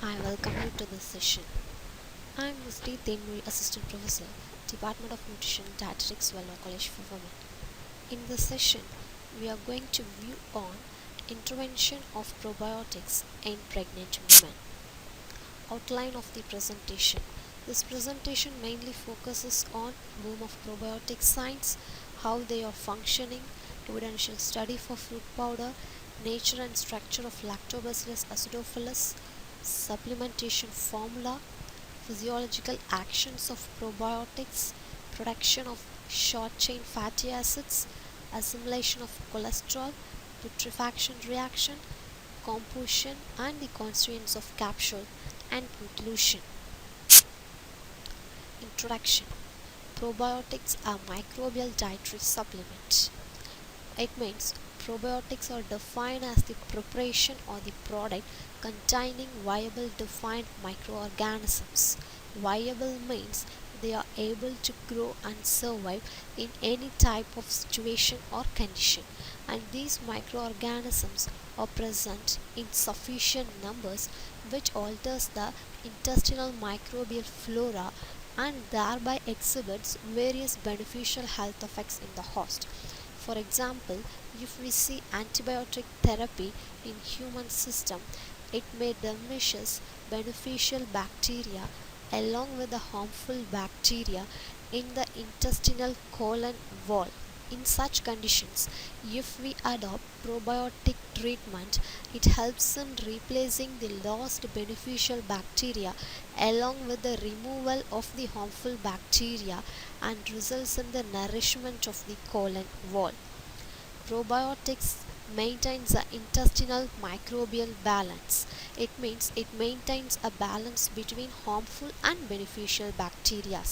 I welcome you to this session. I am Musti Tenmuri, Assistant Professor, Department of Nutrition and Dietetics, Vellore College for Women. In this session, we are going to view on intervention of probiotics in pregnant women. Outline of the presentation. This presentation mainly focuses on boom of probiotic science, how they are functioning, evidential study for fruit powder, nature and structure of Lactobacillus acidophilus, supplementation formula, physiological actions of probiotics, production of short chain fatty acids, assimilation of cholesterol, putrefaction reaction, composition and the constituents of capsule, and conclusion. Introduction. Probiotics are microbial dietary supplement. It means probiotics are defined as the preparation or the product containing viable defined microorganisms. Viable means they are able to grow and survive in any type of situation or condition, and these microorganisms are present in sufficient numbers, which alters the intestinal microbial flora and thereby exhibits various beneficial health effects in the host. For example, if we see antibiotic therapy in human system, it may diminishes beneficial bacteria along with the harmful bacteria in the intestinal colon wall. In such conditions, if we adopt probiotic treatment, it helps in replacing the lost beneficial bacteria along with the removal of the harmful bacteria and results in the nourishment of the colon wall. Probiotics maintains the intestinal microbial balance. It means it maintains a balance between harmful and beneficial bacteria.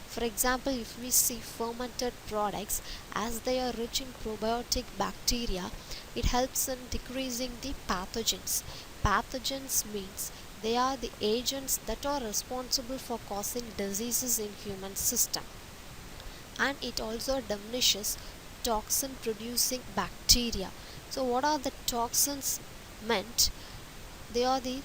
For example, if we see fermented products, as they are rich in probiotic bacteria, it helps in decreasing the pathogens. Pathogens means they are the agents that are responsible for causing diseases in human system, and it also diminishes toxin producing bacteria. So what are the toxins meant? They are the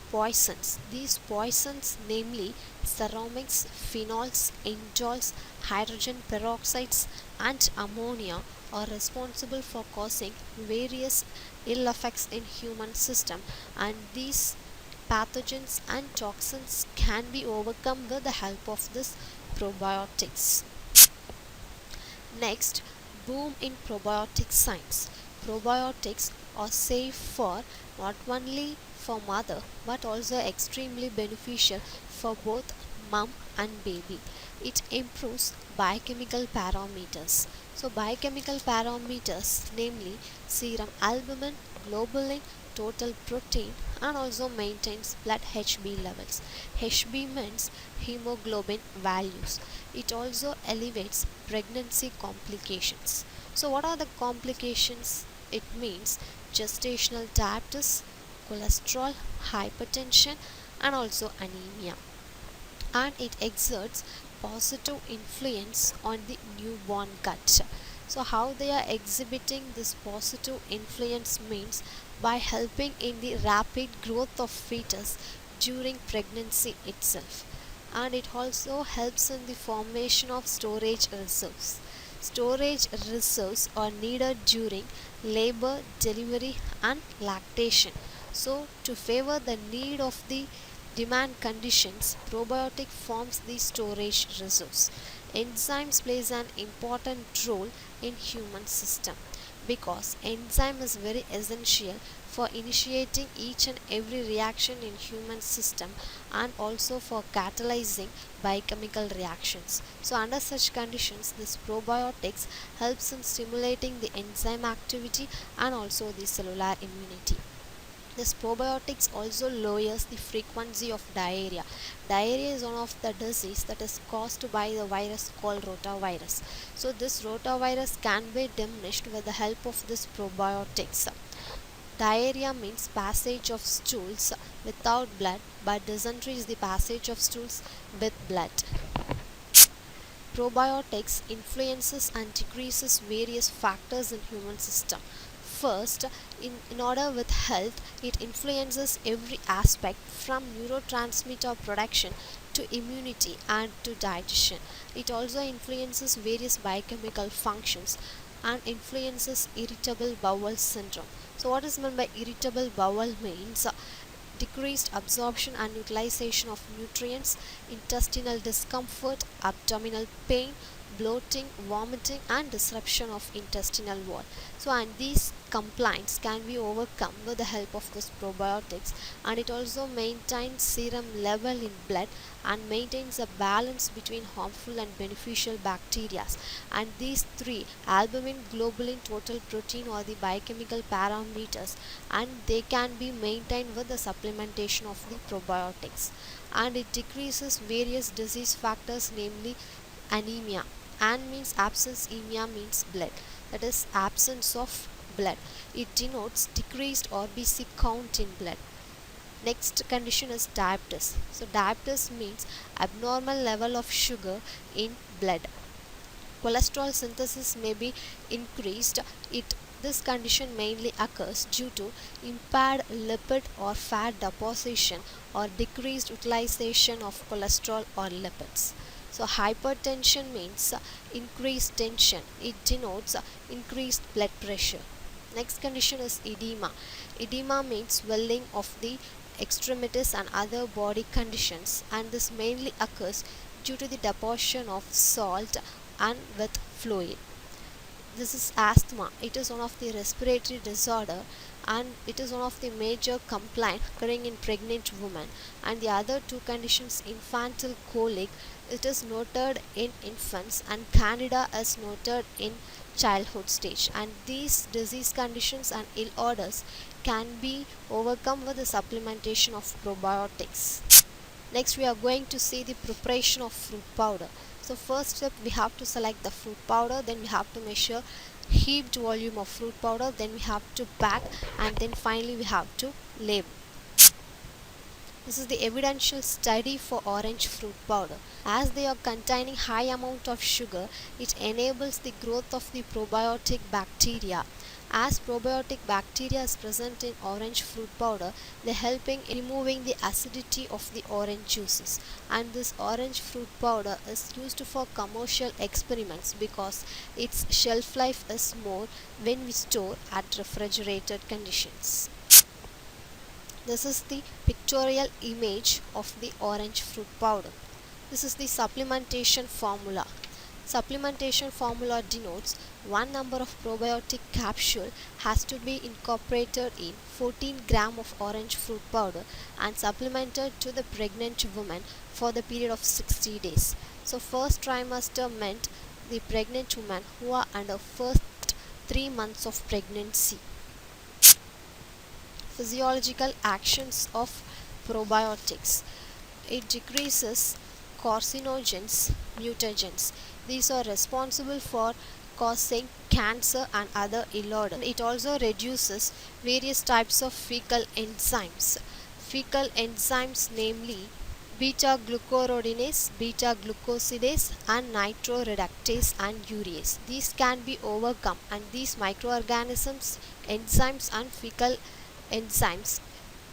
poisons. These poisons, namely ceramics, phenols, indols, hydrogen peroxides, and ammonia, are responsible for causing various ill effects in human system, and these pathogens and toxins can be overcome with the help of this probiotics. Next, boom in probiotic science. Probiotics are safe for not only for mother but also extremely beneficial for both mom and baby. It improves biochemical parameters. So biochemical parameters, namely serum albumin, globulin, total protein, and also maintains blood HB levels. HB means hemoglobin values. It also elevates pregnancy complications. So what are the complications? It means gestational diabetes, cholesterol, hypertension, and also anemia, and it exerts positive influence on the newborn gut. So how they are exhibiting this positive influence means by helping in the rapid growth of fetus during pregnancy itself, and it also helps in the formation of storage reserves. Storage reserves are needed during labor, delivery, and lactation. So to favor the need of the demand conditions, probiotic forms the storage reserves. Enzymes plays an important role in human system because enzyme is very essential for initiating each and every reaction in human system and also for catalyzing biochemical reactions. So under such conditions, this probiotics helps in stimulating the enzyme activity and also the cellular immunity. This probiotics also lowers the frequency of diarrhea. Diarrhea is one of the disease that is caused by the virus called rotavirus. So this rotavirus can be diminished with the help of this probiotics. Diarrhea means passage of stools without blood, but dysentery is the passage of stools with blood. Probiotics influences and decreases various factors in human system. First, in order with health, it influences every aspect from neurotransmitter production to immunity and to digestion. It also influences various biochemical functions and influences irritable bowel syndrome. So what is meant by irritable bowel means decreased absorption and utilization of nutrients, intestinal discomfort, abdominal pain, bloating, vomiting, and disruption of intestinal wall. So, and these complaints can be overcome with the help of this probiotics, and it also maintains serum level in blood and maintains a balance between harmful and beneficial bacteria. And these three, albumin, globulin, total protein, are the biochemical parameters, and they can be maintained with the supplementation of the probiotics. And it decreases various disease factors, namely anemia. An means absence, emia means blood, that is absence of blood. It denotes decreased RBC count in blood. Next condition is diabetes. So diabetes means abnormal level of sugar in blood. Cholesterol synthesis may be increased. This condition mainly occurs due to impaired lipid or fat deposition or decreased utilization of cholesterol or lipids. So hypertension means increased tension. It denotes increased blood pressure. Next condition is edema. Edema means swelling of the extremities and other body conditions, and this mainly occurs due to the deposition of salt and with fluid. This is asthma. It is one of the respiratory disorder, and it is one of the major complaint occurring in pregnant women. And the other two conditions, infantile colic, it is noted in infants, and candida is noted in childhood stage. And these disease conditions and ill orders can be overcome with the supplementation of probiotics. Next, we are going to see the preparation of fruit powder. So first step, we have to select the fruit powder, then we have to measure heaped volume of fruit powder, then we have to pack, and then finally we have to label. This is the evidential study for orange fruit powder. As they are containing high amount of sugar, it enables the growth of the probiotic bacteria. As probiotic bacteria is present in orange fruit powder, they helping in removing the acidity of the orange juices. And this orange fruit powder is used for commercial experiments because its shelf life is more when we store at refrigerated conditions. This is the pictorial image of the orange fruit powder. This is the supplementation formula. Supplementation formula denotes one number of probiotic capsule has to be incorporated in 14 gram of orange fruit powder and supplemented to the pregnant woman for the period of 60 days. So first trimester meant the pregnant women who are under first 3 months of pregnancy. Physiological actions of probiotics. It decreases carcinogens, mutagens. These are responsible for causing cancer and other ill order. It also reduces various types of fecal enzymes. Fecal enzymes, namely beta glucuronidase, beta glucosidase, and nitroreductase and urease. These can be overcome, and these microorganisms, enzymes, and fecal enzymes,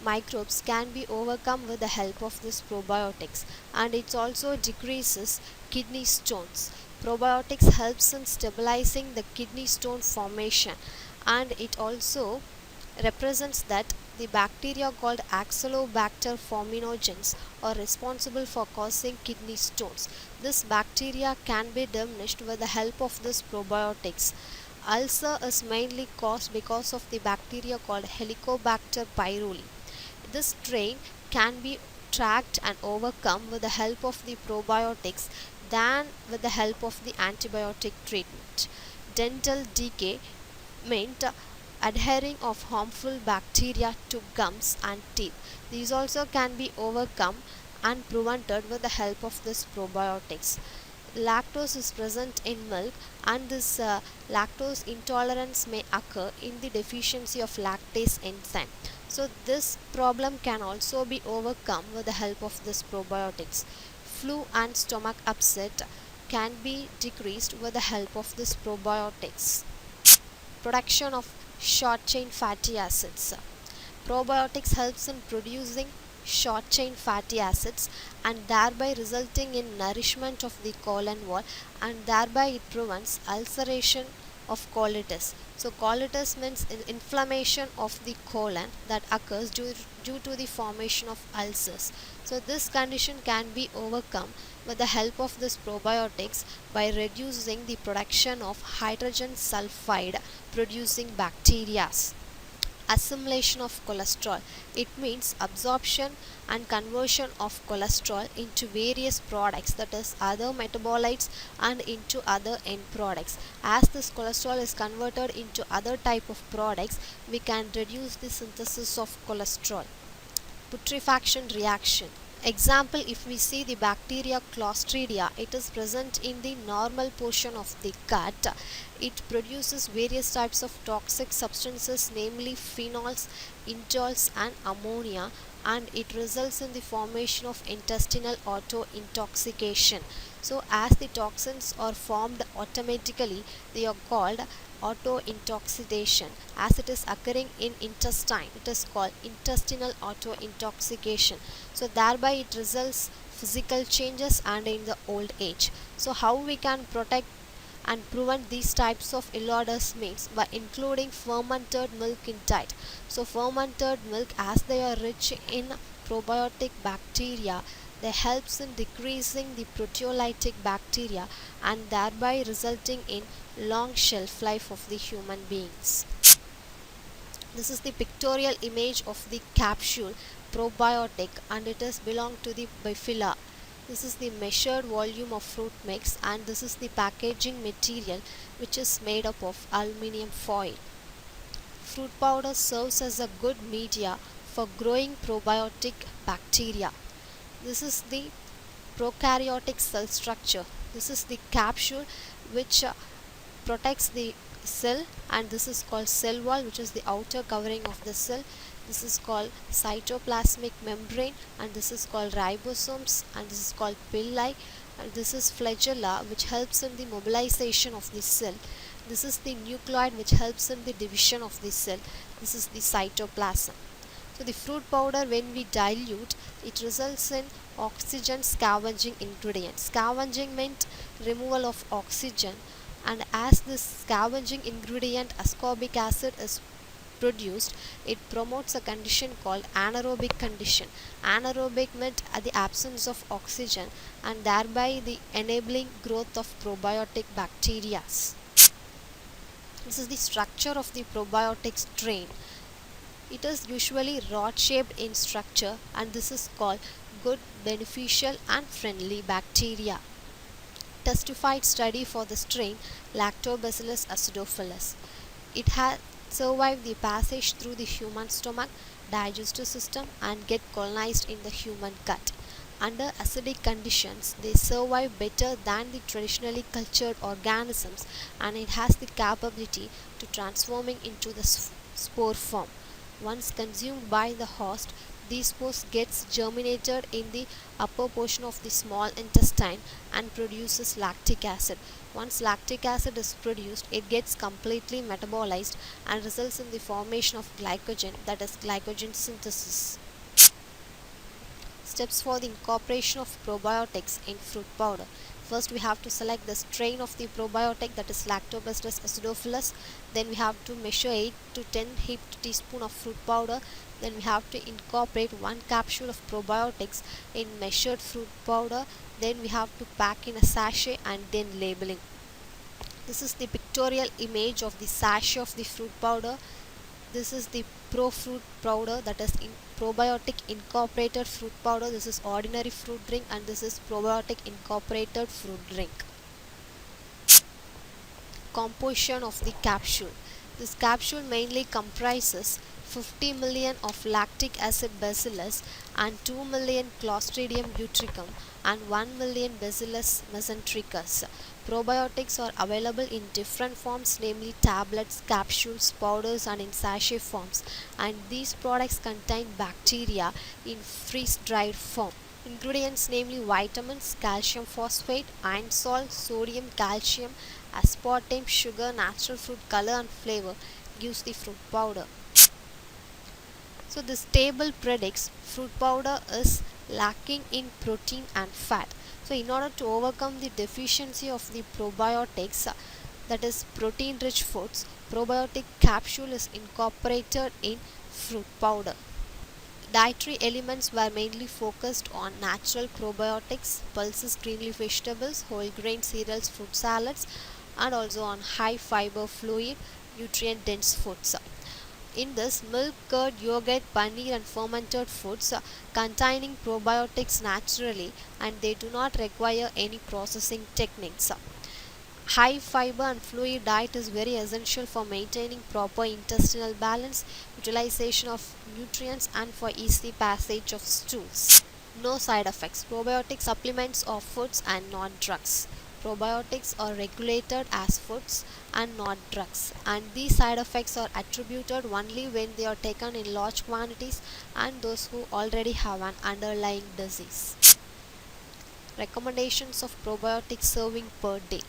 microbes can be overcome with the help of this probiotics. And it also decreases kidney stones. Probiotics helps in stabilizing the kidney stone formation, and it also represents that the bacteria called Axolobacter forminogens are responsible for causing kidney stones. This bacteria can be diminished with the help of this probiotics. Ulcer is mainly caused because of the bacteria called Helicobacter pylori. This strain can be tracked and overcome with the help of the probiotics than with the help of the antibiotic treatment. Dental decay meant adhering of harmful bacteria to gums and teeth. These also can be overcome and prevented with the help of this probiotics. Lactose is present in milk, and this lactose intolerance may occur in the deficiency of lactase enzyme. So this problem can also be overcome with the help of this probiotics. Flu and stomach upset can be decreased with the help of this probiotics. Production of short chain fatty acids. Probiotics helps in producing short chain fatty acids and thereby resulting in nourishment of the colon wall, and thereby it prevents ulceration of colitis. So colitis means inflammation of the colon that occurs due to the formation of ulcers. So this condition can be overcome with the help of this probiotics by reducing the production of hydrogen sulfide producing bacteria. Assimilation of cholesterol, it means absorption and conversion of cholesterol into various products, that is other metabolites and into other end products. As this cholesterol is converted into other type of products, we can reduce the synthesis of cholesterol. Putrefaction reaction. Example, if we see the bacteria Clostridia, it is present in the normal portion of the gut. It produces various types of toxic substances, namely phenols, indoles and ammonia, and it results in the formation of intestinal auto intoxication. So as the toxins are formed automatically, they are called auto intoxication. As it is occurring in intestine, it is called intestinal auto intoxication. So thereby it results physical changes and in the old age. So how we can protect and prevent these types of ill orders means by including fermented milk in diet. So fermented milk, as they are rich in probiotic bacteria, they helps in decreasing the proteolytic bacteria and thereby resulting in long shelf life of the human beings. This is the pictorial image of the capsule probiotic, and it is belong to the Bifida. This is the measured volume of fruit mix, and this is the packaging material, which is made up of aluminium foil. Fruit powder serves as a good media for growing probiotic bacteria. This is the prokaryotic cell structure. This is the capsule which protects the cell, and this is called cell wall, which is the outer covering of the cell. This is called cytoplasmic membrane, and this is called ribosomes, and this is called pili, and this is flagella, which helps in the mobilization of the cell. This is the nucleoid, which helps in the division of the cell. This is the cytoplasm. So the fruit powder, when we dilute, it results in oxygen scavenging ingredient. Scavenging meant removal of oxygen, and as this scavenging ingredient ascorbic acid is produced, it promotes a condition called anaerobic condition. Anaerobic meant the absence of oxygen, and thereby the enabling growth of probiotic bacteria. This is the structure of the probiotic strain. It is usually rod shaped in structure, and this is called good, beneficial and friendly bacteria. Testified study for the strain Lactobacillus acidophilus. It has survived the passage through the human stomach, digestive system, and get colonized in the human gut. Under acidic conditions, they survive better than the traditionally cultured organisms, and it has the capability to transforming into the spore form. Once consumed by the host, these spores gets germinated in the upper portion of the small intestine and produces lactic acid. Once lactic acid is produced, it gets completely metabolized and results in the formation of glycogen, that is glycogen synthesis. Steps for the incorporation of probiotics in fruit powder. First, we have to select the strain of the probiotic, that is Lactobacillus acidophilus. Then we have to measure 8 to 10 heaped teaspoon of fruit powder. Then we have to incorporate 1 capsule of probiotics in measured fruit powder. Then we have to pack in a sachet and then labeling. This is the pictorial image of the sachet of the fruit powder. This is the pro fruit powder, that is in probiotic incorporated fruit powder. This is ordinary fruit drink, and this is probiotic incorporated fruit drink. Composition of the capsule. This capsule mainly comprises 50 million of lactic acid bacillus and 2 million Clostridium butyricum and 1 million Bacillus mesentericus. Probiotics are available in different forms, namely tablets, capsules, powders, and in sachet forms, and these products contain bacteria in freeze-dried form. Ingredients namely vitamins, calcium phosphate, iron salt, sodium, calcium, aspartame, sugar, natural fruit color and flavor, gives the fruit powder. So this table predicts fruit powder is lacking in protein and fat. So in order to overcome the deficiency of the probiotics, that is protein rich foods, probiotic capsule is incorporated in fruit powder. Dietary elements were mainly focused on natural probiotics, pulses, green leaf vegetables, whole grain cereals, fruit salads, and also on high fiber fluid, nutrient dense foods. In this, milk, curd, yogurt, paneer, and fermented foods containing probiotics naturally, and they do not require any processing techniques. High fiber and fluid diet is very essential for maintaining proper intestinal balance, utilization of nutrients, and for easy passage of stools. No side effects. Probiotic supplements are foods and not drugs. Probiotics are regulated as foods and not drugs, and these side effects are attributed only when they are taken in large quantities and those who already have an underlying disease. Recommendations of probiotic serving per day.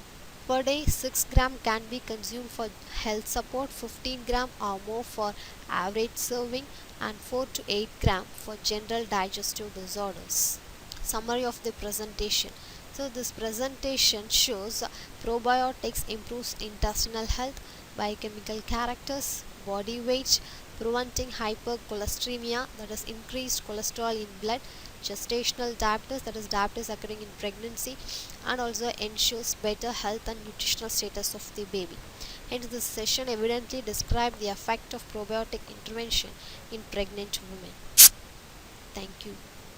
Per day, 6 gram can be consumed for health support, 15 gram or more for average serving, and 4 to 8 gram for general digestive disorders. Summary of the presentation. So this presentation shows probiotics improves intestinal health, biochemical characters, body weight, preventing hypercholesteremia, that is increased cholesterol in blood, gestational diabetes, that is diabetes occurring in pregnancy, and also ensures better health and nutritional status of the baby. Hence this session evidently described the effect of probiotic intervention in pregnant women. Thank you.